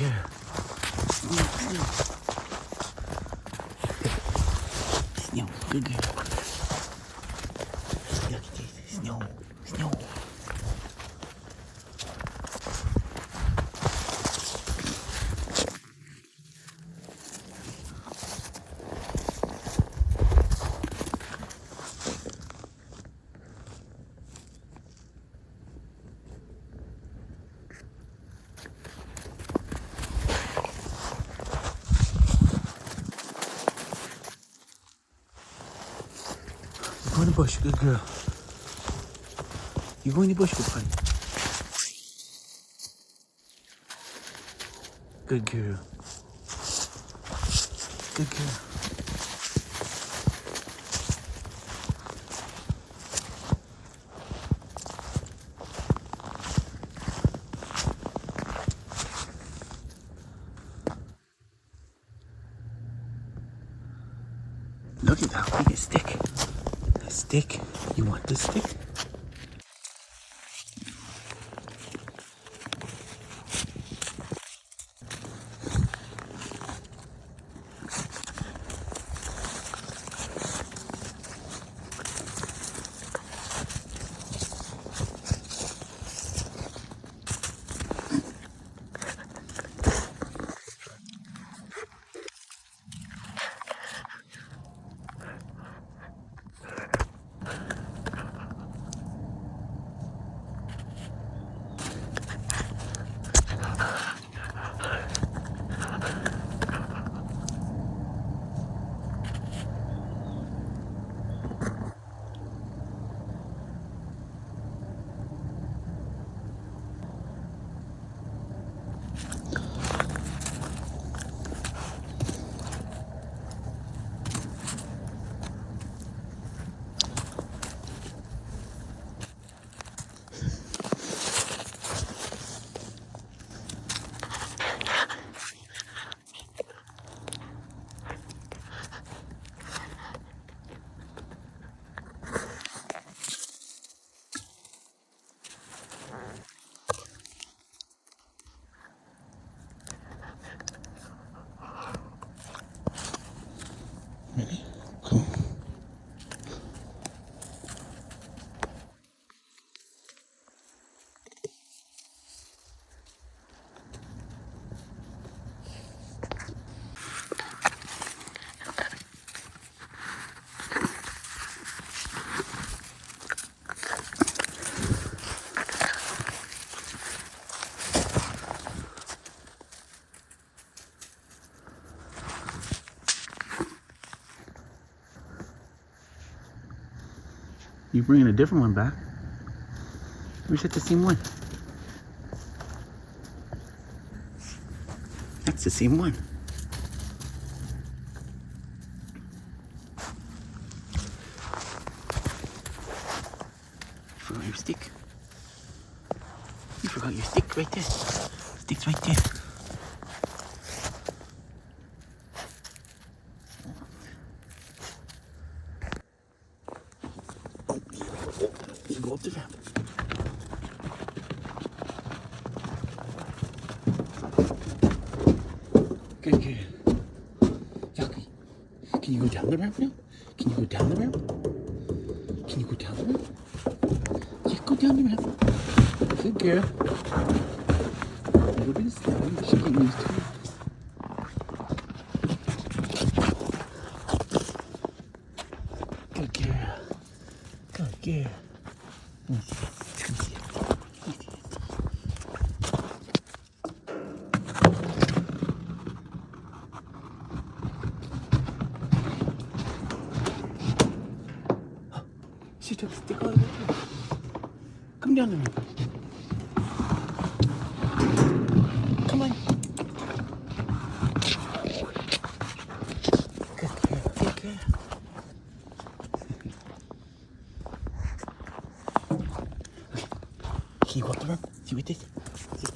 girl. Snow, good girl. Look at this, snow. Go in the bush, good girl. You go in the bush, good buddy. Good girl. Good girl. Look at that big stick. A stick. You want this stick? Ready? Cool. You bringing a different one back? Or is that the same one? That's the same one. You forgot your stick. You forgot your stick right there. Stick's right there. You go up the ramp. Good girl. Yucky. Can you go down the ramp now? Can you go down the ramp? Can you go down the ramp? Yeah, go down the ramp. Good girl. A little bit of slowing. She get used to it. Good girl. Good girl. Let me see. She took the stick all the way through. Come down there. Come on. Good girl. Good girl. Can you walk the ramp? See what this? See?